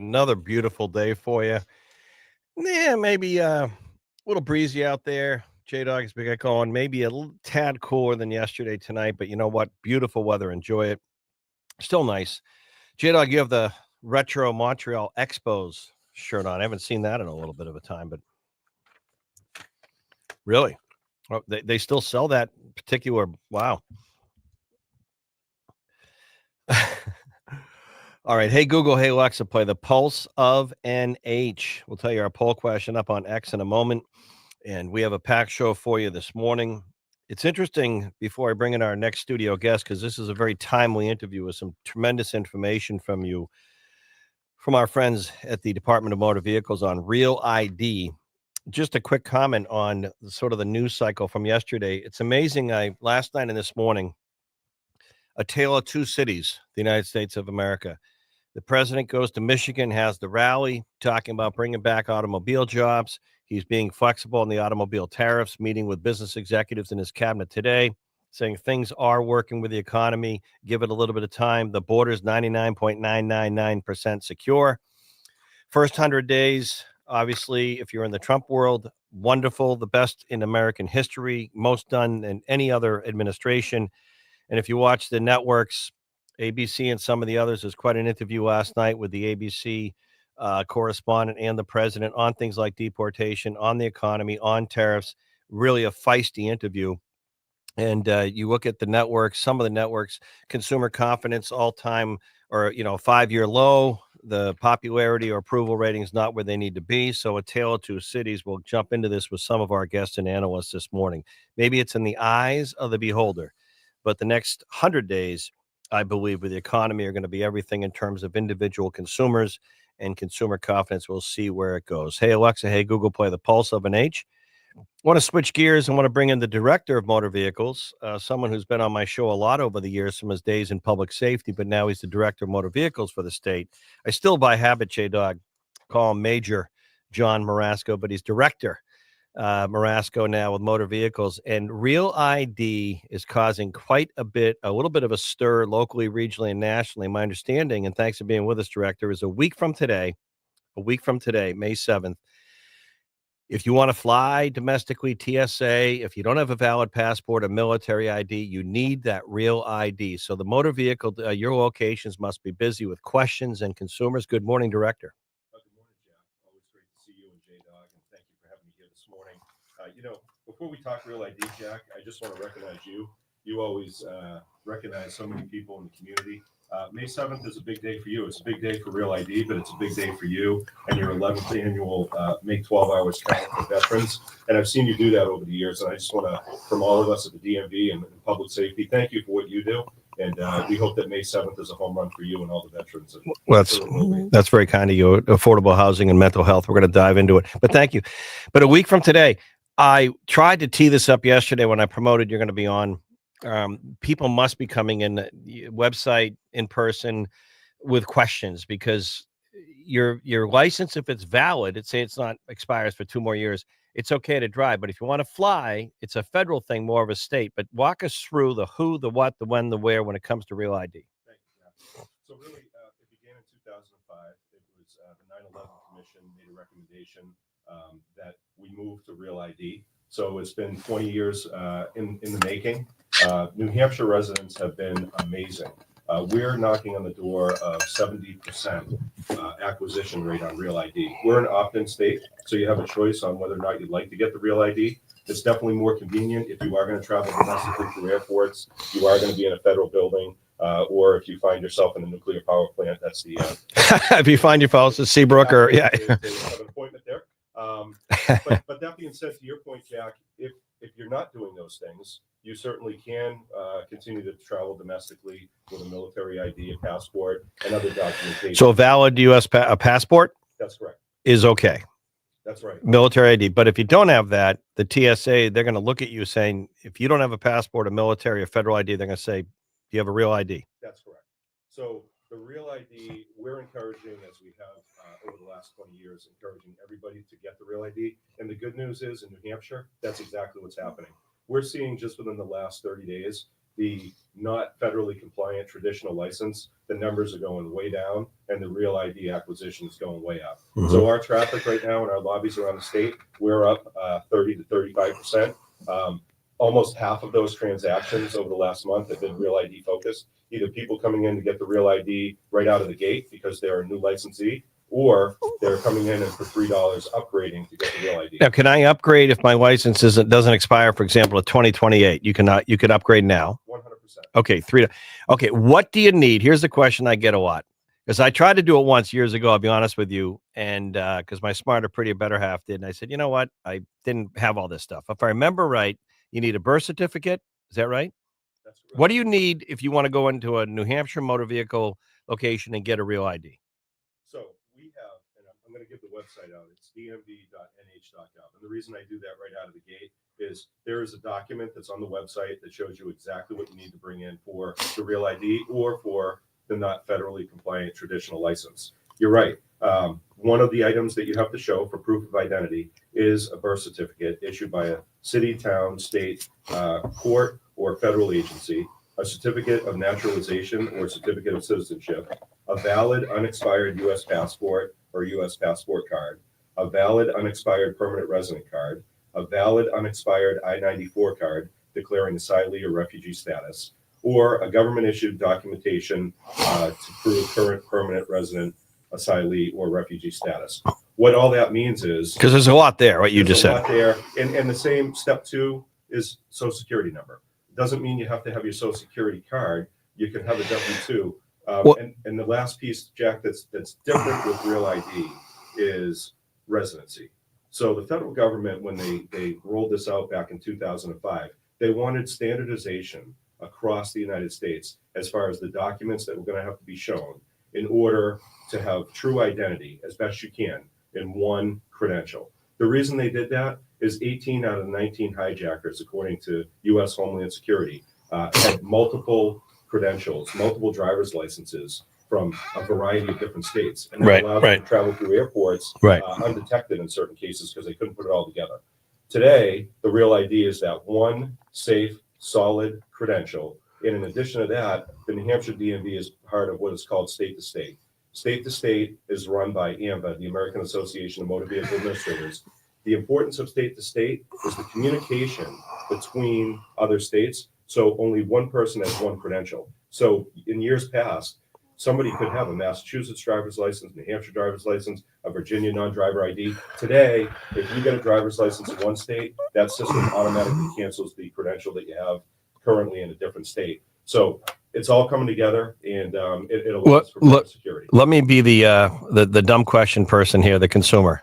Another beautiful day for you. Yeah, maybe a little breezy out there. J Dog is big I call on. Maybe a little tad cooler than yesterday tonight, but you know what? Beautiful weather. Enjoy it. Still nice. J Dog, you have the retro Montreal Expos shirt on. I haven't seen that in a little bit of a time, but really, they still sell that particular. Wow. All right. Hey, Google. Hey, Alexa, play the Pulse of NH. We'll tell you our poll question up on X in a moment. And we have a packed show for you this morning. It's interesting before I bring in our next studio guest, because this is a very timely interview with some tremendous information from our friends at the Department of Motor Vehicles on Real ID. Just a quick comment on sort of the news cycle from yesterday. It's amazing. Last night and this morning, a tale of two cities, the United States of America. The president goes to Michigan, has the rally talking about bringing back automobile jobs. He's being flexible on the automobile tariffs, meeting with business executives in his cabinet today, saying things are working with the economy. Give it a little bit of time. The border's 99.999% secure. First 100 days, obviously, if you're in the Trump world, wonderful, the best in American history, most done in any other administration. And if you watch the networks, ABC and some of the others, there's quite an interview last night with the ABC correspondent and the president on things like deportation, on the economy, on tariffs. Really a feisty interview. And you look at the networks, some of the networks, consumer confidence all time or, 5-year low. The popularity or approval ratings not where they need to be. So a tale of two cities. We'll jump into this with some of our guests and analysts this morning. Maybe it's in the eyes of the beholder, but the next 100 days, I believe, with the economy are going to be everything in terms of individual consumers and consumer confidence. We'll see where it goes. Hey, Alexa, hey, Google, play the Pulse of an H. Want to switch gears and want to bring in the director of motor vehicles, someone who's been on my show a lot over the years from his days in public safety, but now he's the director of motor vehicles for the state. I still, by habit, J-Dog, call him Major John Marasco, but he's director Marasco now with motor vehicles. And Real ID is causing a little bit of a stir locally, regionally, and nationally. My understanding, and thanks for being with us, Director, is a week from today, May 7th, if you want to fly domestically, TSA, if you don't have a valid passport or military ID, you need that Real ID. So the motor vehicle, your locations must be busy with questions and consumers. Good morning, Director. Good morning, Jack. Always great to see you and J-Dog, and thank you for having me here this morning. Before we talk Real ID, Jack, I just want to recognize you. You always recognize so many people in the community. May 7th is a big day for you. It's a big day for Real ID, but it's a big day for you and your 11th annual Make 12 Hours Count for veterans. And I've seen you do that over the years. And I just want to, from all of us at the DMV and public safety, thank you for what you do. And we hope that May 7th is a home run for you and all the veterans. Well, that's very kind of you. Affordable housing and mental health. We're going to dive into it. But thank you. But a week from today, I tried to tee this up yesterday when I promoted you're going to be on. People must be coming in the website in person with questions because your license, if it's valid, it's not expires for 2 more years. It's okay to drive, but if you want to fly, it's a federal thing, more of a state. But walk us through the who, the what, the when, the where when it comes to Real ID. Thank you, Jeff. So really, it began in 2005. It was the 9/11 Commission made a recommendation that we move to Real ID. So it's been 20 years in the making. New Hampshire residents have been amazing. We're knocking on the door of 70% acquisition rate on Real ID. We're an opt-in state, so you have a choice on whether or not you'd like to get the Real ID. It's definitely more convenient if you are going to travel domestically through airports, you are going to be in a federal building, or if you find yourself in a nuclear power plant, that's the... if you find yourself at Seabrook or... Yeah. They have an appointment there. But that being said, to your point, Jack, if you're not doing those things, you certainly can continue to travel domestically with a military ID, a passport, and other documentation. So a valid U.S. passport? That's correct. Is okay. That's right. Military ID. But if you don't have that, the TSA, they're going to look at you saying, if you don't have a passport, a military, or federal ID, they're going to say, do you have a Real ID? That's correct. So the Real ID, we're encouraging, as we have over the last 20 years, encouraging everybody to get the Real ID. And the good news is in New Hampshire, that's exactly what's happening. We're seeing just within the last 30 days, the not federally compliant traditional license, the numbers are going way down and the real ID acquisition is going way up. So our traffic right now in our lobbies around the state, we're up 30 to 35%. Almost half of those transactions over the last month have been real ID focused. Either people coming in to get the real ID right out of the gate because they're a new licensee, or they're coming in and for $3 upgrading to get the real ID. Now, can I upgrade if my license doesn't expire, for example, at 2028? You could upgrade now. 100%. Okay, okay, what do you need? Here's the question I get a lot, because I tried to do it once years ago, I'll be honest with you, and because my smarter, prettier, better half did, and I said, you know what? I didn't have all this stuff. If I remember right, you need a birth certificate. Is that right? That's correct. What do you need if you want to go into a New Hampshire motor vehicle location and get a real ID? So we have, and I'm going to give the website out. It's dmv.nh.gov. And the reason I do that right out of the gate is there is a document that's on the website that shows you exactly what you need to bring in for the real ID or for the not federally compliant traditional license. You're right. One of the items that you have to show for proof of identity is a birth certificate issued by a city, town, state, court, or federal agency, a certificate of naturalization or certificate of citizenship, a valid unexpired U.S. passport or U.S. passport card, a valid unexpired permanent resident card, a valid unexpired I-94 card declaring asylee or refugee status, or a government-issued documentation to prove current permanent resident, asylee, or refugee status. What all that means is, because there's a lot there, what you just said. Lot there, and the same step 2 is social security number. It doesn't mean you have to have your social security card. You can have a W-2. And the last piece, Jack, that's different with real ID is residency. So the federal government, when they rolled this out back in 2005, they wanted standardization across the United States as far as the documents that were going to have to be shown in order to have true identity as best you can in one credential. The reason they did that is 18 out of 19 hijackers, according to U.S. Homeland Security, had multiple credentials, multiple driver's licenses from a variety of different states. And that allowed them to travel through airports undetected in certain cases because they couldn't put it all together. Today, the real ID is that one safe, solid credential. And in addition to that, the New Hampshire DMV is part of what is called state to state. State to state is run by AMVA, the American Association of Motor Vehicle Administrators. The importance of state to state is the communication between other states. So only one person has one credential. So in years past, somebody could have a Massachusetts driver's license, New Hampshire driver's license, a Virginia non-driver ID. Today, if you get a driver's license in one state, that system automatically cancels the credential that you have currently in a different state. So it's all coming together, and it allows for better security. Let me be the dumb question person here, the consumer.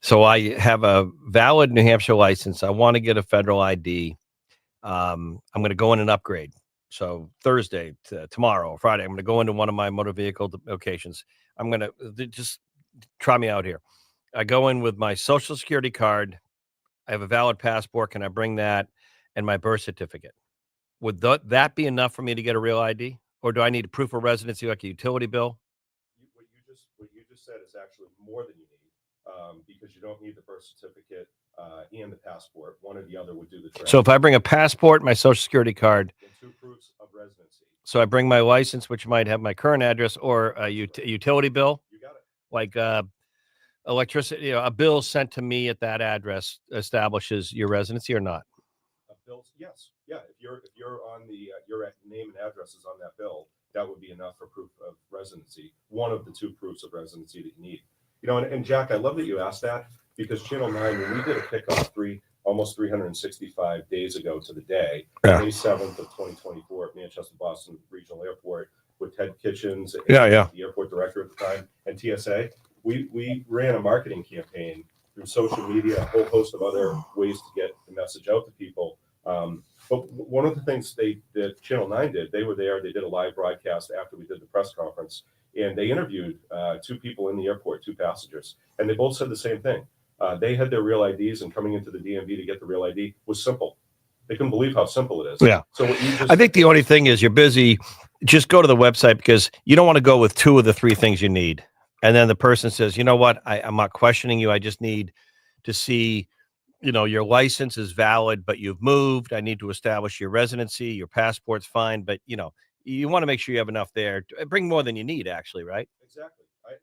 So I have a valid New Hampshire license. I want to get a federal ID. I'm going to go in and upgrade. So Thursday, tomorrow, Friday, I'm going to go into one of my motor vehicle locations. I'm going to just try me out here. I go in with my social security card. I have a valid passport. Can I bring that and my birth certificate? Would that be enough for me to get a real ID? Or do I need a proof of residency, like a utility bill? What you just said is actually more than you need, because you don't need the birth certificate and the passport. One or the other would do the trick. So if I bring a passport, my social security card, and 2 proofs of residency. So I bring my license, which might have my current address, or a utility bill, You got it. like electricity, a bill sent to me at that address establishes your residency or not? Bills, yes, yeah. If you're on your name and address is on that bill, that would be enough for proof of residency. One of the 2 proofs of residency that you need. You know, and Jack, I love that you asked that, because Channel 9, when we did a kickoff almost 365 days ago to the day, May 7th of 2024 at Manchester Boston Regional Airport with Ted Kitchens, the airport director at the time, and TSA, we ran a marketing campaign through social media, a whole host of other ways to get the message out to people. But one of the things that Channel 9 did, they were there, they did a live broadcast after we did the press conference, and they interviewed 2 people in the airport, 2 passengers, and they both said the same thing. They had their real IDs, and coming into the DMV to get the real ID was simple. They couldn't believe how simple it is. Yeah. So I think the only thing is you're busy. Just go to the website, because you don't want to go with 2 of the 3 things you need. And then the person says, you know what, I'm not questioning you. I just need to see your license is valid, but you've moved. I need to establish your residency. Your passport's fine, but you want to make sure you have enough there. Bring more than you need, actually, right? Exactly. And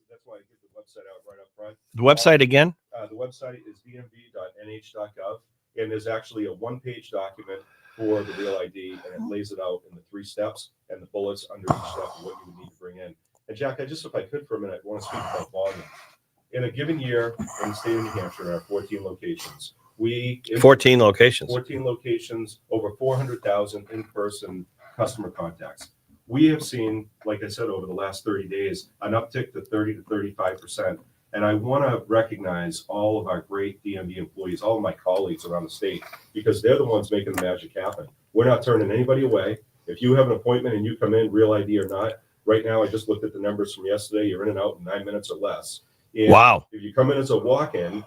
that's why I give the website out right up front. The website again? The website is dmv.nh.gov, and there's actually a one-page document for the Real ID, and it lays it out in the 3 steps and the bullets under each step of what you would need to bring in. And Jack, if I could for a minute, I want to speak about volume. In a given year in the state of New Hampshire, there are 14 locations. 14 locations. 14 locations, over 400,000 in-person customer contacts. We have seen, like I said, over the last 30 days, an uptick to 30 to 35%. And I want to recognize all of our great DMV employees, all of my colleagues around the state, because they're the ones making the magic happen. We're not turning anybody away. If you have an appointment and you come in, Real ID or not, right now, I just looked at the numbers from yesterday, you're in and out in 9 minutes or less. And wow. If you come in as a walk-in,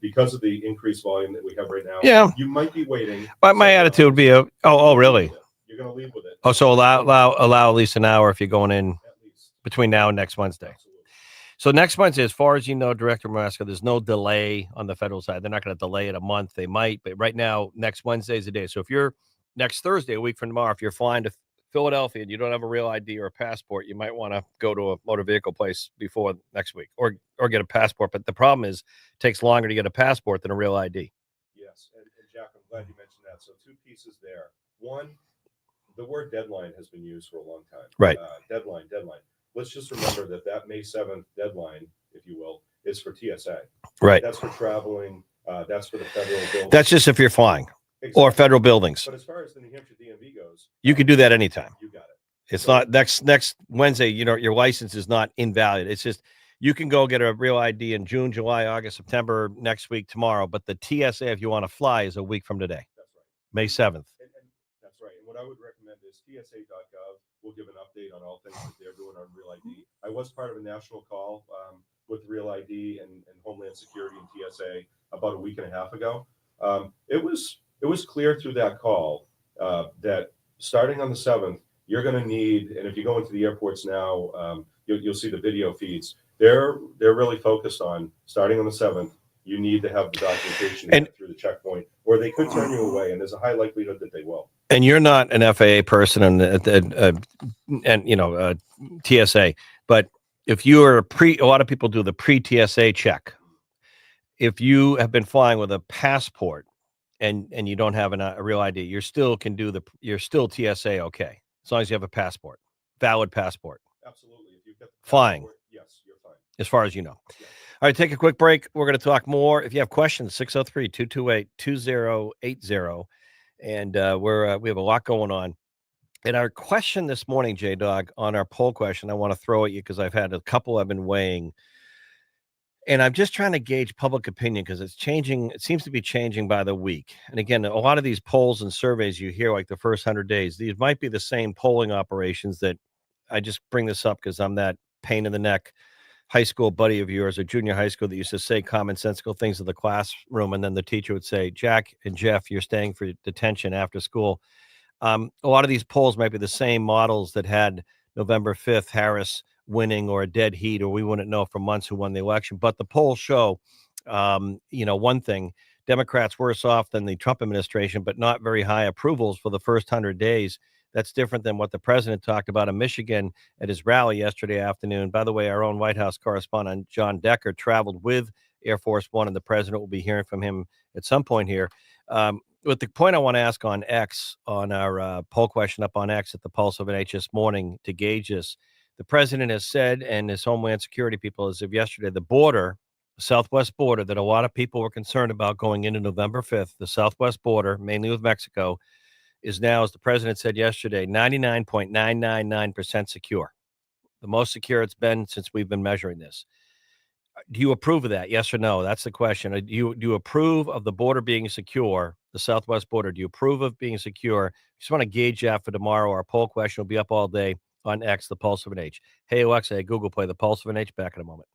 because of the increased volume that we have right now, yeah, you might be waiting. But my attitude would be, really? You're going to leave with it. Oh, so allow at least an hour if you're going in between now and next Wednesday. Absolutely. So next Wednesday, as far as you know, Director Maraska, there's no delay on the federal side. They're not going to delay it a month. They might, but right now, next Wednesday is the day. So if you're next Thursday, a week from tomorrow, if you're flying to Philadelphia and you don't have a Real ID or a passport, you might want to go to a motor vehicle place before next week or get a passport. But the problem is it takes longer to get a passport than a Real ID. Yes. And Jack, I'm glad you mentioned that. So 2 pieces there. One, the word deadline has been used for a long time. Right. Deadline. Let's just remember that May 7th deadline, if you will, is for TSA. Right. That's for traveling. That's for the federal buildings. That's just if you're flying. Exactly. Or federal buildings. But as far as the New Hampshire DMV goes, you can do that anytime. You got it. It's not next Wednesday. Your license is not invalid. It's just you can go get a Real ID in June, July, August, September, next week, tomorrow. But the TSA, if you want to fly, is a week from today. That's right. May 7th. And that's right. And what I would recommend is TSA.gov will give an update on all things that they're doing on Real ID. I was part of a national call with Real ID and Homeland Security and TSA about a week and a half ago. It was clear through that call that starting on the 7th, you're going to need, and if you go into the airports now, you'll see the video feeds. They're really focused on starting on the 7th. You need to have the documentation to get through the checkpoint, or they could turn you away, and there's a high likelihood that they will. And you're not an FAA person and TSA, but if you are a lot of people do the pre-TSA check. If you have been flying with a passport and you don't have a Real ID, you're still TSA okay, as long as you have a passport, valid passport. Absolutely. If you've got the flying, passport, yes, you're fine. As far as you know. Yeah. All right, take a quick break. We're going to talk more. If you have questions, 603-228-2080. And we have a lot going on. And our question this morning, J-Dog, on our poll question, I want to throw at you because I've had a couple I've been weighing. And I'm just trying to gauge public opinion because it's changing. It seems to be changing by the week. And again, a lot of these polls and surveys you hear, like the first 100 days, these might be the same polling operations that I just bring this up because I'm that pain in the neck high school buddy of yours or junior high school that used to say commonsensical things in the classroom. And then the teacher would say, Jack and Jeff, you're staying for detention after school. A lot of these polls might be the same models that had November 5th, Harris winning or a dead heat, or we wouldn't know for months who won the election. But the polls show, one thing, Democrats worse off than the Trump administration, but not very high approvals for the first 100 days. That's different than what the president talked about in Michigan at his rally yesterday afternoon. By the way, our own White House correspondent, John Decker, traveled with Air Force One, and the president will be hearing from him at some point here. But the point I want to ask on X, on our poll question up on X at the Pulse of an H this morning to gauge this, the president has said, and his Homeland Security people as of yesterday, the border, the southwest border that a lot of people were concerned about going into November 5th, the southwest border, mainly with Mexico, is now, as the president said yesterday, 99.999% secure. The most secure it's been since we've been measuring this. Do you approve of that? Yes or no? That's the question. Do you approve of the border being secure, the southwest border? Do you approve of being secure? Just want to gauge that for tomorrow. Our poll question will be up all day on X, the Pulse of an H. Hey, Alexa, hey, Google, play the Pulse of an H. Back in a moment.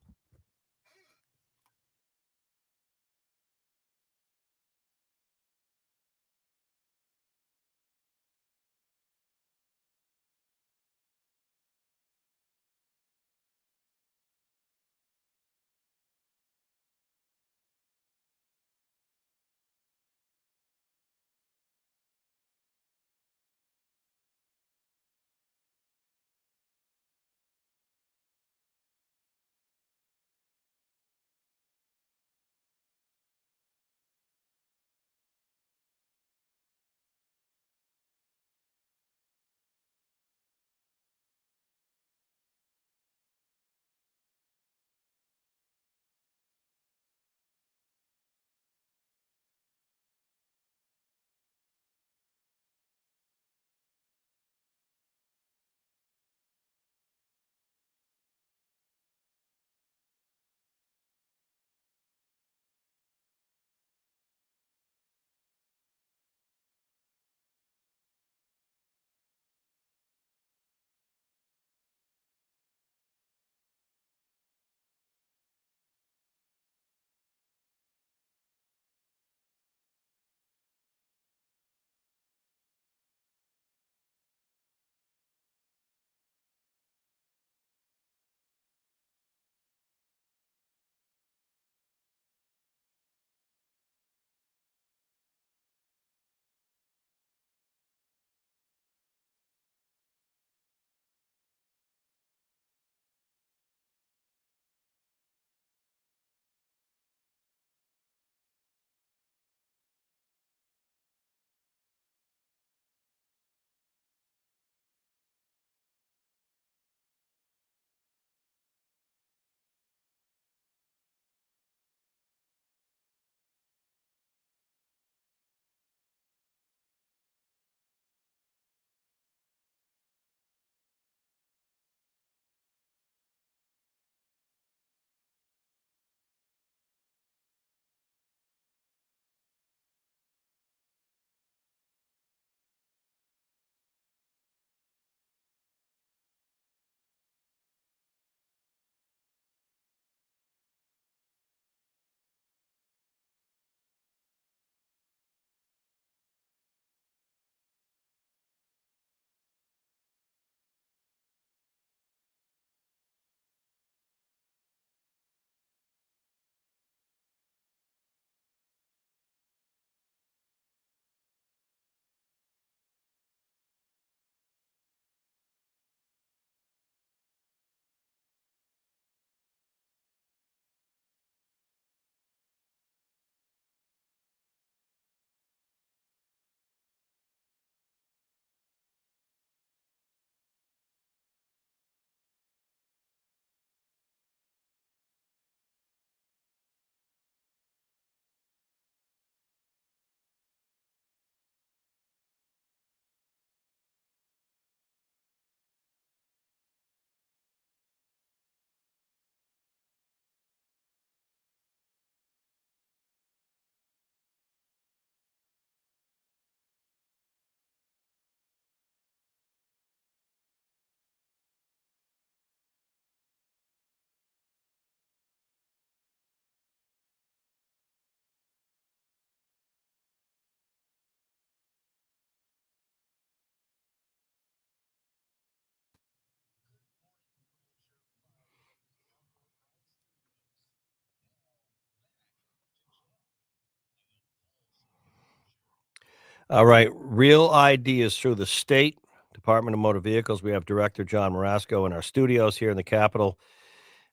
All right. Real ID is through the state Department of Motor Vehicles. We have Director John Marasco in our studios here in the Capitol.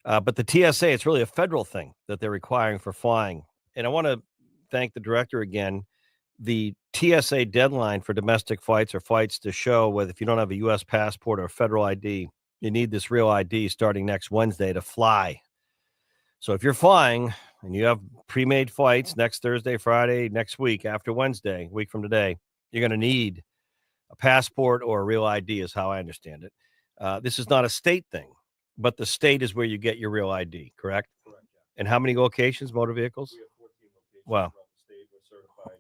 But the TSA, it's really a federal thing that they're requiring for flying. And I want to thank the director again. The TSA deadline for domestic flights or flights to show whether if you don't have a U.S. passport or a federal ID, you need this real ID starting next Wednesday to fly. So if you're flying and you have pre-made flights next Thursday, Friday, next week, after Wednesday, a week from today, you're going to need a passport or a real ID is how I understand it. This is not a state thing, but the state is where you get your real ID, correct? Correct. Yeah. And how many locations, motor vehicles? We have 14 locations Wow. throughout the state. We're certified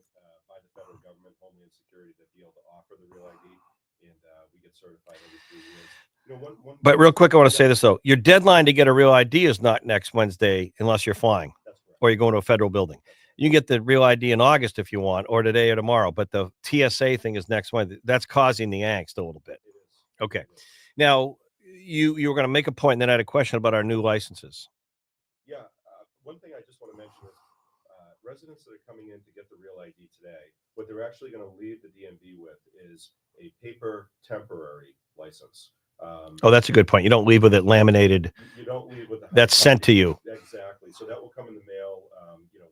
by the federal government, Homeland Security, to be able to offer the real ID, and we get certified every 3 years. You know, But real quick, I want to say this, though. Your deadline to get a real ID is not next Wednesday unless you're flying or you're going to a federal building. You can get the real ID in August if you want, or today or tomorrow. But the TSA thing is next Wednesday. That's causing the angst a little bit. Okay. Now, you were going to make a point, and then I had a question about our new licenses. Yeah. One thing I just want to mention is residents that are coming in to get the real ID today, what they're actually going to leave the DMV with is a paper temporary license. That's a good point. You don't leave with it laminated. You don't leave with that's sent to you. Exactly. So that will come in the mail,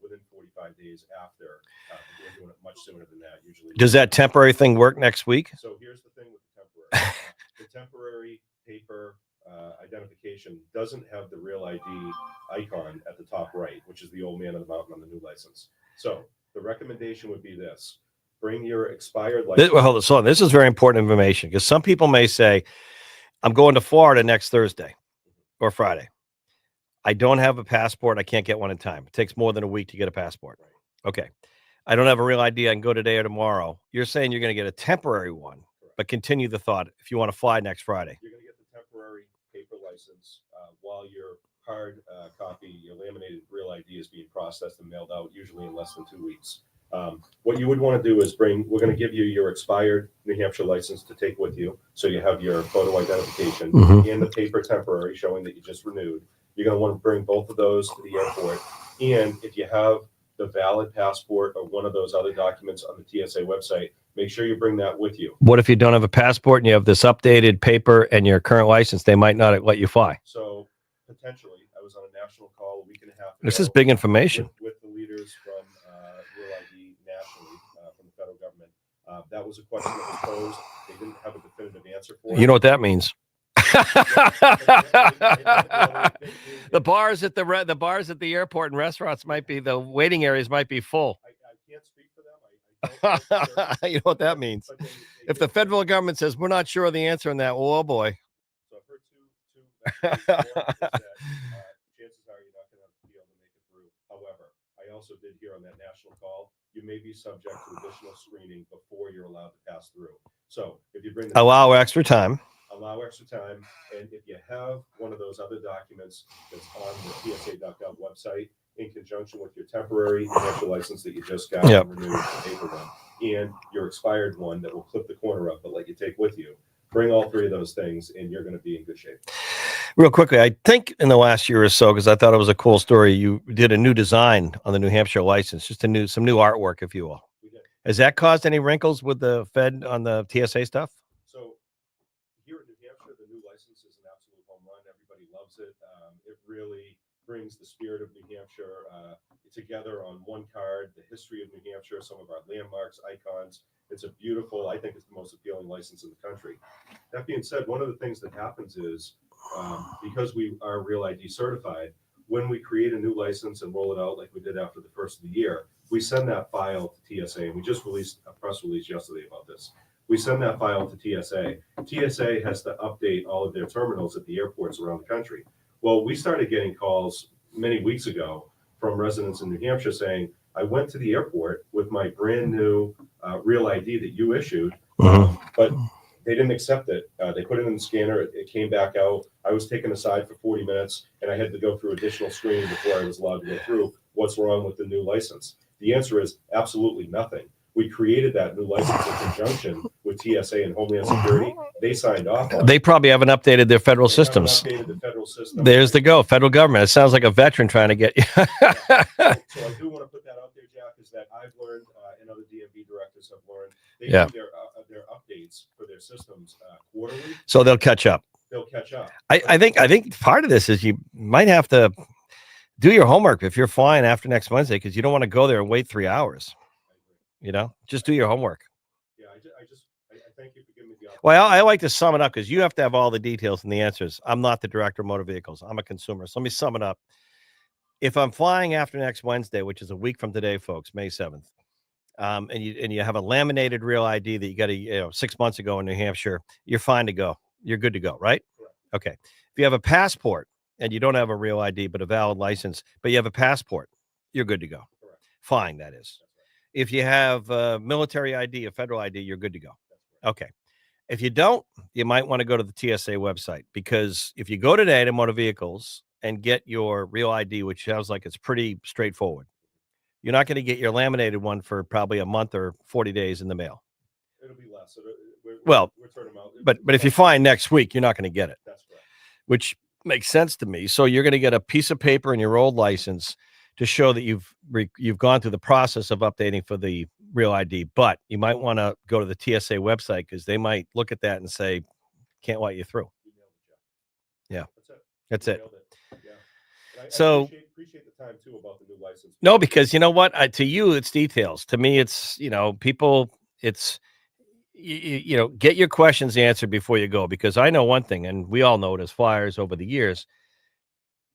within 45 days after. We're doing it much sooner than that usually. Does that temporary thing work next week? So here's the thing with the temporary. The temporary paper identification doesn't have the real ID icon at the top right, which is the old man of the mountain on the new license. So the recommendation would be this: bring your expired license. Hold on. This is very important information because some people may say, I'm going to Florida next Thursday or Friday. I don't have a passport. I can't get one in time. It takes more than a week to get a passport. Okay. I don't have a real ID. I can go today or tomorrow. You're saying you're going to get a temporary one, but continue the thought. If you want to fly next Friday, you're going to get the temporary paper license while your hard copy, your laminated real ID is being processed and mailed out, usually in less than 2 weeks. What you would want to do is we're going to give you your expired New Hampshire license to take with you. So you have your photo identification and the paper temporary showing that you just renewed. You're going to want to bring both of those to the airport. And if you have the valid passport or one of those other documents on the TSA website, make sure you bring that with you. What if you don't have a passport and you have this updated paper and your current license? They might not let you fly. So potentially, I was on a national call a week and a half ago. This is big information. With the leaders from Real ID nationally from the federal government. That was a question that was posed. They didn't have a definitive answer for it. You know what that means? The bars at the airport and restaurants might be, the waiting areas might be full. I can't speak for them. You know what that means? If the federal government says we're not sure of the answer on that, oh boy. So I've heard two chances are you're not going to be able to make it through. However, I also did hear on that national call, you may be subject to additional screening before you're allowed to pass through. So if you bring allow extra time, and if you have one of those other documents that's on the TSA.gov website in conjunction with your temporary commercial license that you just got renewed, the paper one, and your expired one that will clip the corner up but let you take with you, bring all three of those things and you're going to be in good shape. Real quickly, I think in the last year or so, because I thought it was a cool story, you did a new design on the New Hampshire license, just some new artwork, if you will. We did. Has that caused any wrinkles with the Fed on the TSA stuff? So here in New Hampshire, the new license is an absolute home run. Everybody loves it. It really brings the spirit of New Hampshire together on one card, the history of New Hampshire, some of our landmarks, icons. It's a beautiful, I think it's the most appealing license in the country. That being said, one of the things that happens is because we are Real ID certified, when we create a new license and roll it out like we did after the first of the year, we send that file to TSA. And we just released a press release yesterday about this. We send that file to TSA. TSA has to update all of their terminals at the airports around the country. Well, we started getting calls many weeks ago from residents in New Hampshire saying, I went to the airport with my brand new Real ID that you issued, but they didn't accept it. They put it in the scanner. It came back out. I was taken aside for 40 minutes, and I had to go through additional screening before I was allowed to go through. What's wrong with the new license? The answer is absolutely nothing. We created that new license in conjunction with TSA and Homeland Security. They signed off on it. They probably haven't updated their federal systems. There's the go, federal government. It sounds like a veteran trying to get you. So I do want to put that out there, Jack, is that I've learned and other DMV directors have learned They Yeah. do their updates for their systems quarterly. So they'll catch up. They'll catch up. I think part of this is you might have to do your homework if you're flying after next Wednesday because you don't want to go there and wait 3 hours. I agree. You know, just do your homework. Yeah, I thank you for giving me the opportunity. Well, I like to sum it up because you have to have all the details and the answers. I'm not the director of motor vehicles. I'm a consumer. So let me sum it up. If I'm flying after next Wednesday, which is a week from today, folks, May 7th, and you have a laminated real ID that you got 6 months ago in New Hampshire, you're fine to go. You're good to go, right? Correct. Okay. If you have a passport and you don't have a real ID but a valid license, but you have a passport, you're good to go. Correct. Fine, that is. That's right. If you have a military ID, a federal ID, you're good to go. That's right. Okay. If you don't, you might want to go to the TSA website because if you go today to motor vehicles and get your real ID, which sounds like it's pretty straightforward, you're not going to get your laminated one for probably a month or 40 days in the mail. It'll be less. So Well, we're turning them out. but if you find next week, you're not going to get it, That's correct. which makes sense to me. So you're going to get a piece of paper in your old license to show that you've gone through the process of updating for the real ID. But you might want to go to the TSA website because they might look at that and say, can't let you through. You nailed it, Jeff. Yeah. That's it. That's You it. nailed Yeah. And So- I appreciate the time too about the new license. No, because you know what? To you, it's details. To me, it's, people, it's, get your questions answered before you go, because I know one thing, and we all know it as flyers over the years.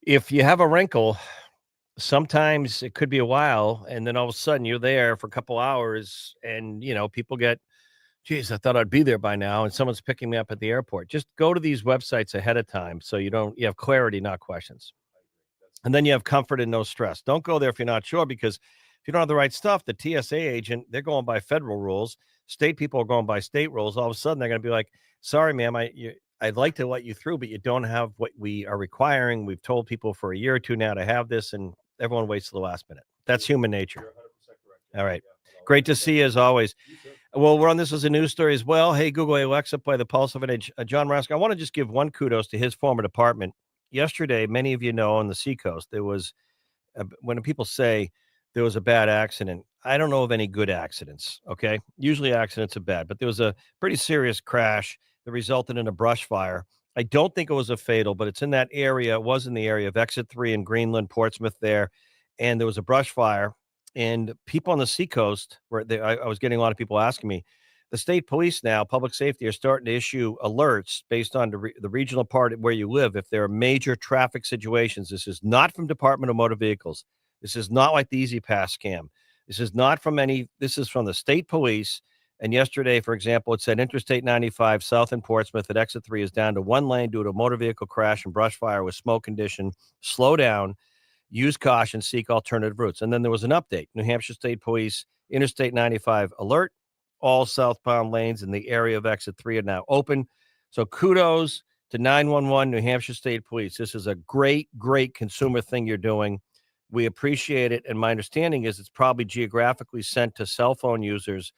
If you have a wrinkle, sometimes it could be a while, and then all of a sudden you're there for a couple hours, and, people get, geez, I thought I'd be there by now, and someone's picking me up at the airport. Just go to these websites ahead of time so you have clarity, not questions. And then you have comfort and no stress. Don't go there if you're not sure, because if you don't have the right stuff, the TSA agent, they're going by federal rules. State people are going by state rules. All of a sudden, they're going to be like, sorry, ma'am, I'd like to let you through, but you don't have what we are requiring. We've told people for a year or two now to have this, and everyone waits to the last minute. That's human nature. You're 100% correct. All right. Yeah, Great to see you as always. You too. Well, we're on this as a news story as well. Hey, Google, Alexa, play the Pulse of an Age. John Rask, I want to just give one kudos to his former department. Yesterday, many of you know on the Seacoast, there was when people say there was a bad accident, I don't know of any good accidents. Okay. Usually accidents are bad, but there was a pretty serious crash that resulted in a brush fire. I don't think it was a fatal, but it's in that area. It was in the area of Exit 3 in Greenland, Portsmouth there. And there was a brush fire. And people on the Seacoast, I was getting a lot of people asking me, the state police now, public safety, are starting to issue alerts based on the regional part where you live. If there are major traffic situations, this is not from Department of Motor Vehicles. This is not like the Easy Pass scam. This is not from this is from the state police. And yesterday, for example, it said Interstate 95 south in Portsmouth at Exit 3 is down to one lane due to a motor vehicle crash and brush fire with smoke condition. Slow down, use caution, seek alternative routes. And then there was an update. New Hampshire State Police, Interstate 95 alert. All southbound lanes in the area of Exit 3 are now open. So kudos to 911 New Hampshire State Police. This is a great, great consumer thing you're doing. We appreciate it. And my understanding is it's probably geographically sent to cell phone users,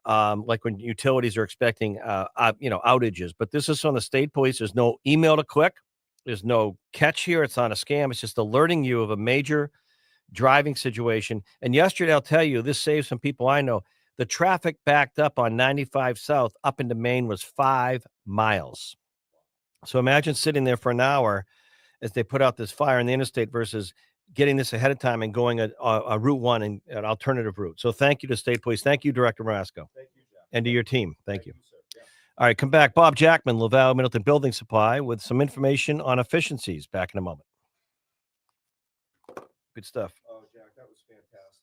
like when utilities are expecting, outages. But this is from the state police. There's no email to click. There's no catch here. It's not a scam. It's just alerting you of a major driving situation. And yesterday, I'll tell you, this saved some people I know. The traffic backed up on 95 South up into Maine was 5 miles. So imagine sitting there for an hour as they put out this fire in the interstate versus getting this ahead of time and going a Route 1 and an alternative route. So thank you to State Police. Thank you, Director Marasco. Thank you, Jeff. And to your team. Thank you. Sir. Yeah. All right, come back. Bob Jackman, Laval Middleton Building Supply, with some information on efficiencies. Back in a moment. Good stuff. Oh, Jack, that was fantastic.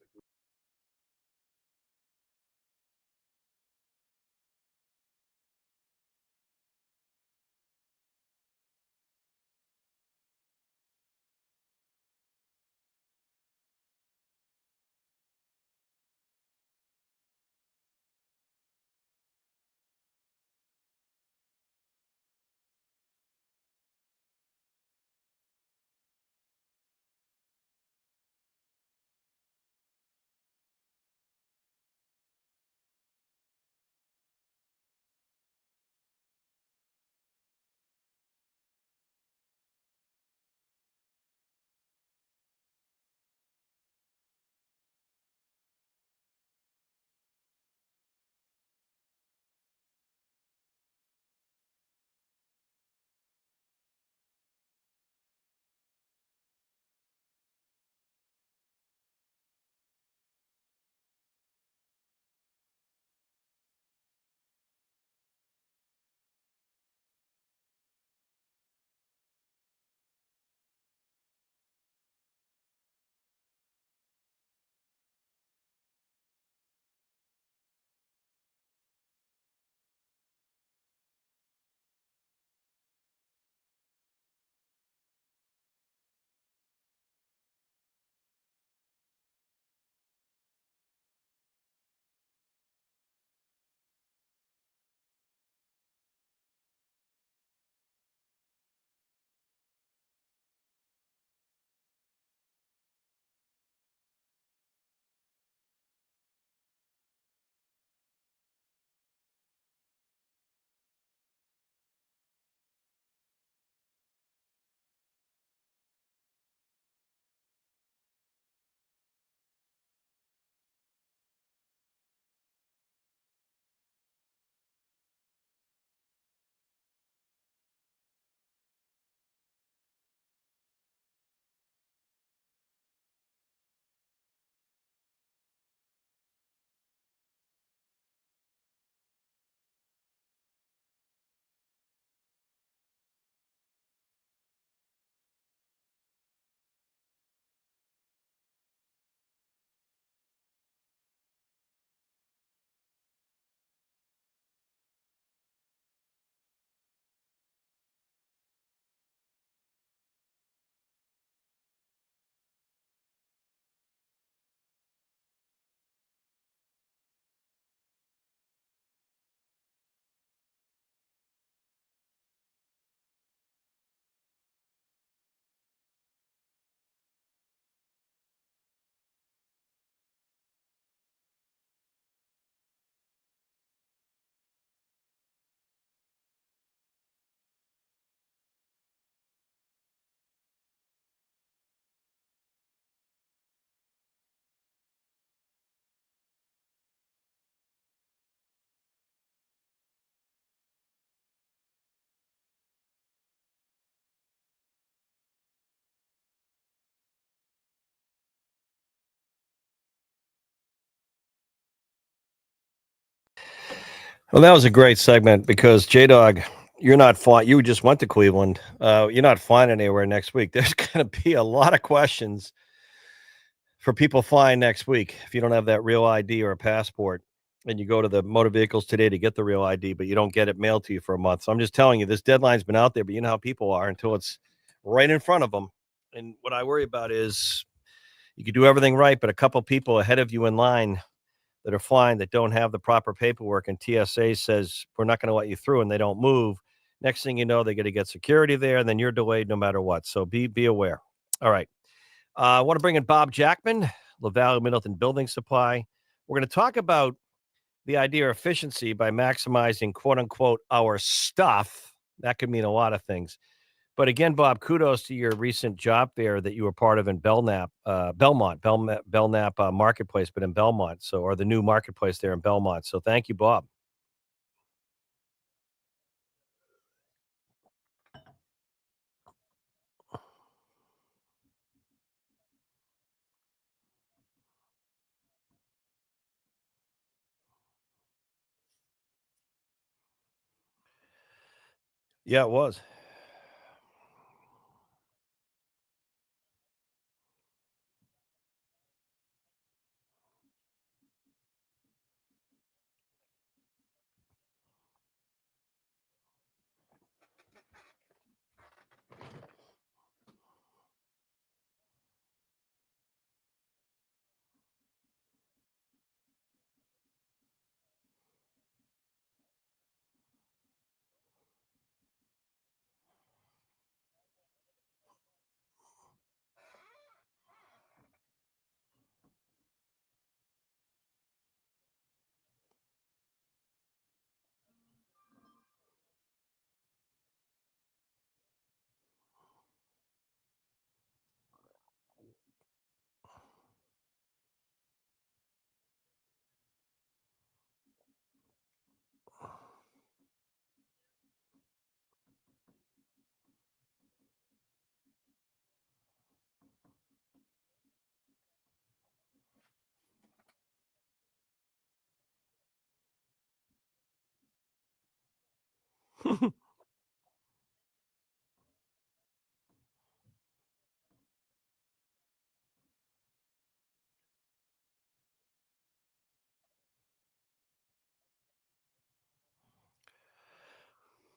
Well, that was a great segment because J Dog, you're not flying. You just went to Cleveland. You're not flying anywhere next week. There's going to be a lot of questions for people flying next week if you don't have that real ID or a passport and you go to the motor vehicles today to get the real ID, but you don't get it mailed to you for a month. So I'm just telling you, this deadline's been out there, but you know how people are until it's right in front of them. And what I worry about is you could do everything right, but a couple people ahead of you in line that are flying that don't have the proper paperwork and TSA says we're not going to let you through and they don't move. Next thing you know, they're going to get security there and then you're delayed no matter what. So be aware. All right. I want to bring in Bob Jackman, LaValle Middleton Building Supply. We're going to talk about the idea of efficiency by maximizing quote unquote our stuff. That could mean a lot of things. But again, Bob, kudos to your recent job fair that you were part of in Belknap Marketplace, but in Belmont. So, or the new marketplace there in Belmont. So, thank you, Bob. Yeah, it was.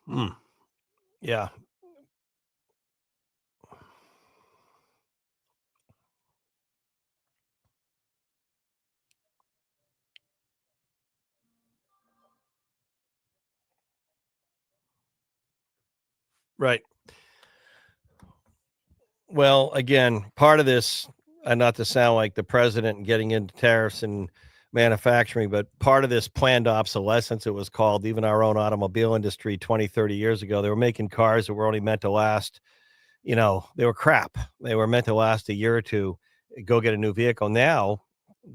Hmm. Yeah, right. Well, again, part of this, and not to sound like the president and getting into tariffs and manufacturing, but part of this planned obsolescence, it was called, even our own automobile industry 20, 30 years ago, they were making cars that were only meant to last, they were crap. They were meant to last a year or two. Go get a new vehicle. Now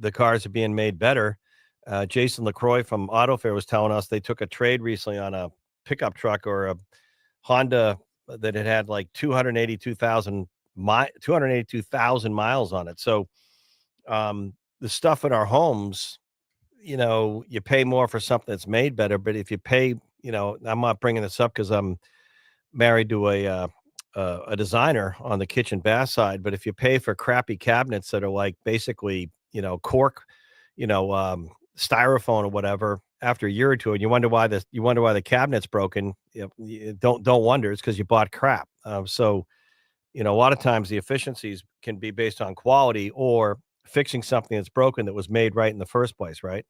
the cars are being made better. Jason LaCroix from Auto Fair was telling us they took a trade recently on a pickup truck or a Honda that had like 282,000 miles on it. So the stuff in our homes, you pay more for something that's made better. But if you pay, I'm not bringing this up because I'm married to a designer on the kitchen bath side, but if you pay for crappy cabinets that are like basically, cork, styrofoam or whatever, after a year or two, and you wonder why the cabinet's broken, don't wonder. It's because you bought crap. So a lot of times the efficiencies can be based on quality or fixing something that's broken that was made right in the first place, right?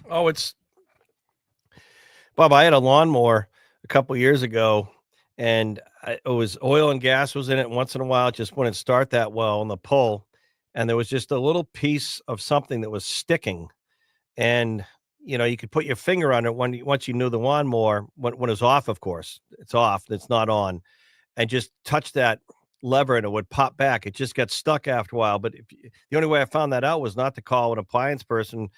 Oh, it's Bob. I had a lawnmower a couple years ago, and it was oil and gas was in it. Once in a while, it just wouldn't start that well on the pull, and there was just a little piece of something that was sticking. And you could put your finger on it once you knew the lawnmower when it's off. Of course, it's off. It's not on, and just touch that lever and it would pop back. It just got stuck after a while. But the only way I found that out was not to call an appliance person.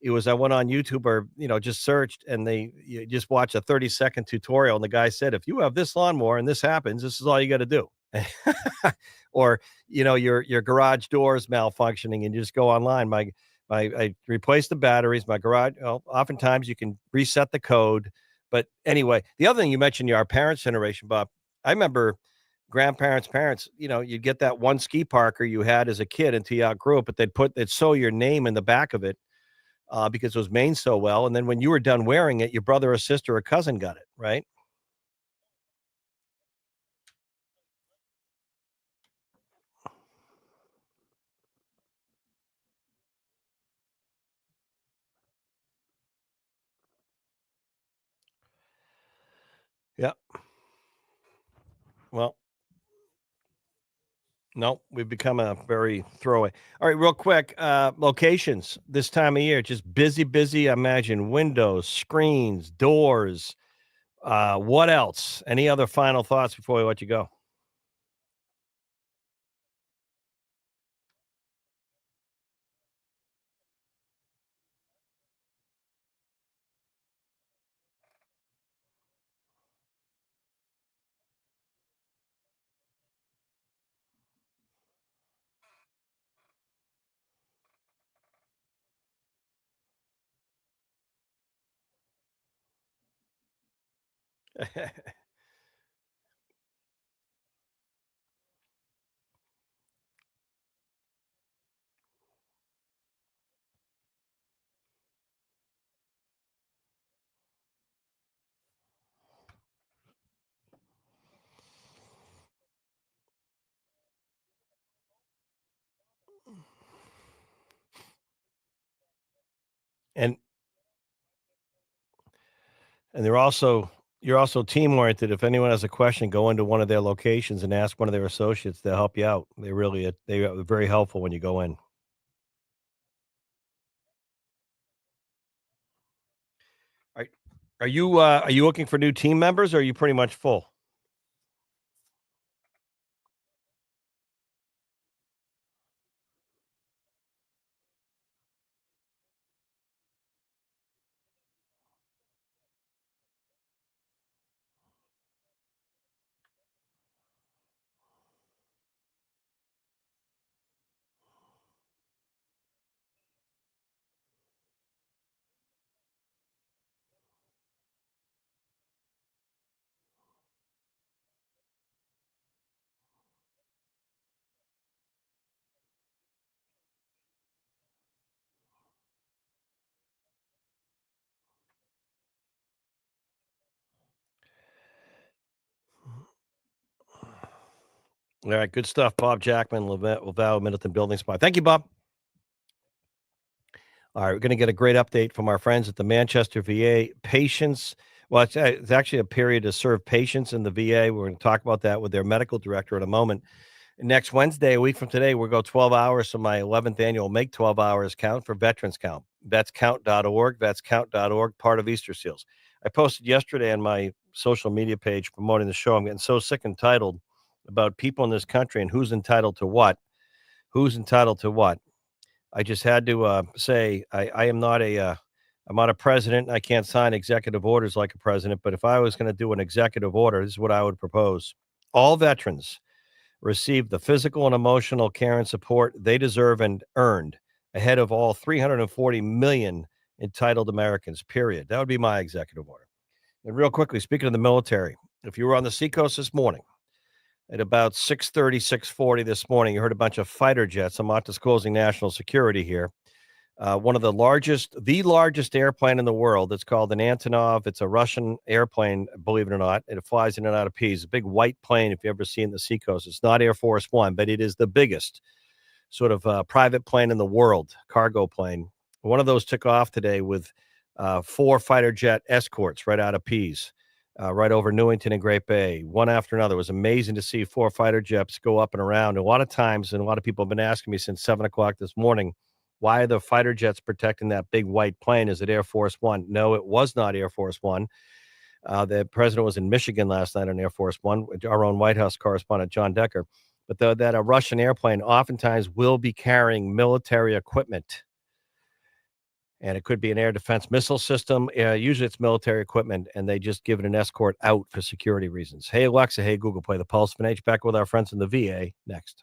It was I went on YouTube or just searched and you just watch a 30-second tutorial and the guy said if you have this lawnmower and this happens, this is all you got to do. Or your garage door is malfunctioning and you just go online. I replaced the batteries. My garage. Well, oftentimes you can reset the code. But anyway, the other thing you mentioned, our parents' generation, Bob. I remember grandparents' parents, you'd get that one ski parker you had as a kid until you outgrew it, but they'd sew your name in the back of it because it was made so well. And then when you were done wearing it, your brother or sister or cousin got it, right? Yeah. Well, no, we've become a very throwaway. All right, real quick, locations this time of year, just busy, busy. I imagine windows, screens, doors. What else? Any other final thoughts before we let you go? and And you're also team oriented. If anyone has a question, go into one of their locations and ask one of their associates. They'll help you out. They are very helpful when you go in. Are, are you looking for new team members or are you pretty much full? All right, good stuff. Bob Jackman, Laval Middleton Building Supply. Thank you, Bob. All right, we're going to get a great update from our friends at the Manchester VA. Patients, well, it's actually a period to serve patients in the VA. We're going to talk about that with their medical director in a moment. Next Wednesday, a week from today, we'll go 12 hours from my 11th annual Make 12 Hours Count for Veterans Count. Vetscount.org, vetscount.org, part of Easter Seals. I posted yesterday on my social media page promoting the show. I'm getting so sick and titled about people in this country and who's entitled to what. Who's entitled to what? I just had to say I am not I'm not a president. I can't sign executive orders like a president. But if I was going to do an executive order, this is what I would propose. All veterans receive the physical and emotional care and support they deserve and earned ahead of all 340 million entitled Americans, period. That would be my executive order. And real quickly, speaking of the military, if you were on the seacoast this morning at about 6:30, 6:40 this morning, you heard a bunch of fighter jets. I'm not disclosing national security here. One of the largest airplane in the world. It's called an Antonov. It's a Russian airplane, believe it or not. And it flies in and out of P's. A big white plane, if you ever seen the seacoast. It's not Air Force One, but it is the biggest sort of private plane in the world, cargo plane. One of those took off today with 4 fighter jet escorts right out of Pease, right over Newington and Great Bay, one after another. It was amazing to see 4 fighter jets go up and around. A lot of times, and a lot of people have been asking me since 7 o'clock this morning, why are the fighter jets protecting that big white plane? Is it Air Force One? No, it was not Air Force One. The president was in Michigan last night on Air Force One, our own White House correspondent, John Decker. But that a Russian airplane oftentimes will be carrying military equipment, and it could be an air defense missile system. Usually it's military equipment, and they just give it an escort out for security reasons. Hey, Alexa. Hey, Google, play the Pulse of an H. Back with our friends in the VA next.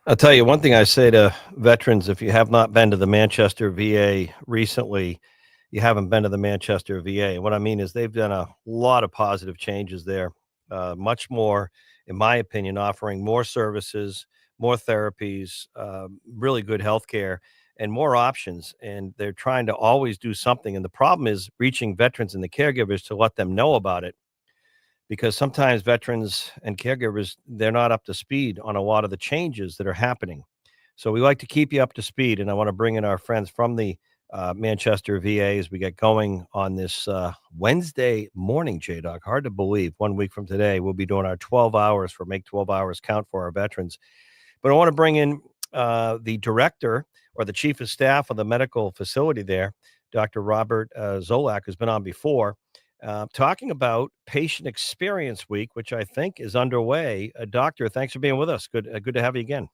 I'll tell you one thing I say to veterans: if you have not been to the Manchester VA recently, you haven't been to the Manchester VA. And what I mean is they've done a lot of positive changes there, much more, in my opinion, offering more services, more therapies, really good health care, and more options. And they're trying to always do something. And the problem is reaching veterans and the caregivers to let them know about it, because sometimes veterans and caregivers, they're not up to speed on a lot of the changes that are happening. So we like to keep you up to speed, and I want to bring in our friends from the Manchester VA as we get going on this Wednesday morning. J Doc, hard to believe. 1 week from today, we'll be doing our 12 hours for Make 12 Hours Count for our veterans. But I want to bring in the director or the chief of staff of the medical facility there, Dr. Robert Zolak, who's been on before. talking about Patient Experience Week, which I think is underway. Doctor, thanks for being with us. Good to have you again.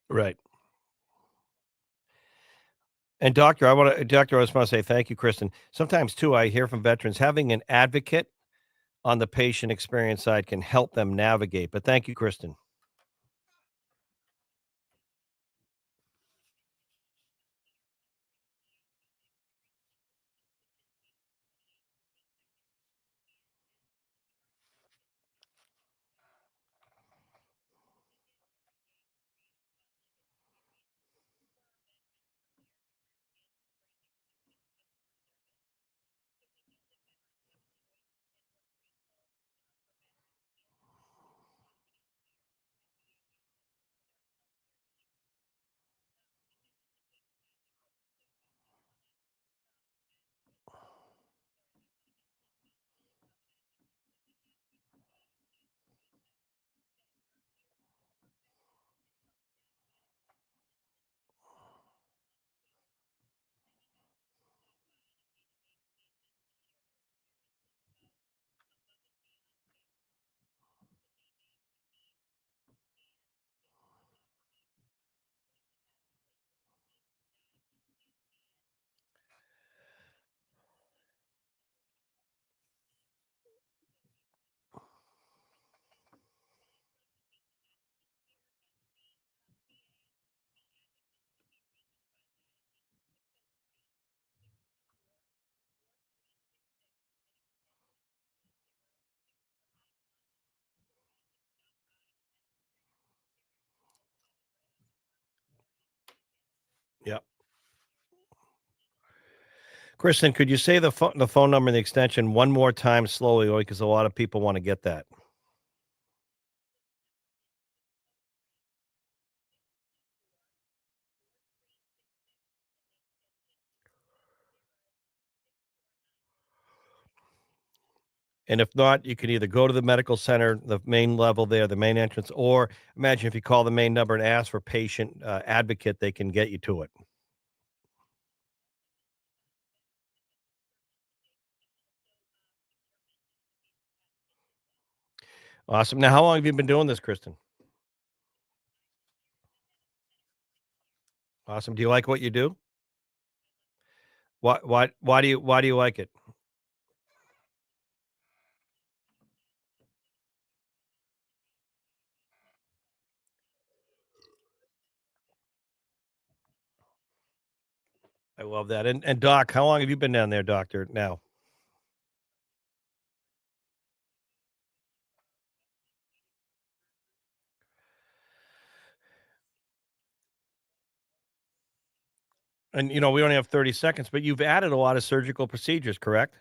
Right. And doctor, I just want to say thank you, Kristen. Sometimes too, I hear from veterans having an advocate on the patient experience side can help them navigate. But thank you, Kristen. Yep. Kristen, could you say the phone number and the extension one more time slowly, because a lot of people want to get that. And if not, you can either go to the medical center, the main level there, the main entrance, or imagine if you call the main number and ask for patient advocate, they can get you to it. Awesome. Now, how long have you been doing this, Kristen? Awesome. Do you like what you do? Why do you like it? I love that. And Doc, how long have you been down there, Doctor? Now, and we only have 30 seconds, but you've added a lot of surgical procedures, correct?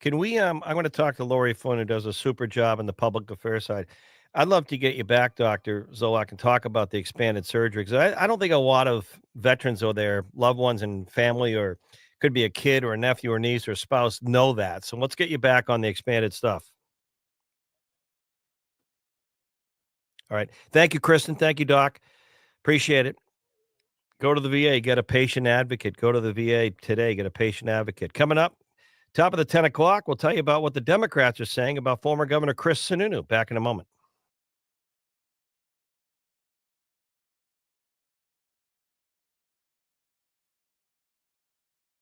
Can we? I'm going to talk to Lori Flynn, who does a super job in the public affairs side. I'd love to get you back, Doctor Zolak, and talk about the expanded surgery because I don't think a lot of veterans or their loved ones and family, or could be a kid or a nephew or niece or spouse, know that. So let's get you back on the expanded stuff. All right. Thank you, Kristen. Thank you, Doc. Appreciate it. Go to the VA, get a patient advocate. Go to the VA today, get a patient advocate. Coming up, Top of the 10 o'clock, we'll tell you about what the Democrats are saying about former Governor Chris Sununu. Back in a moment.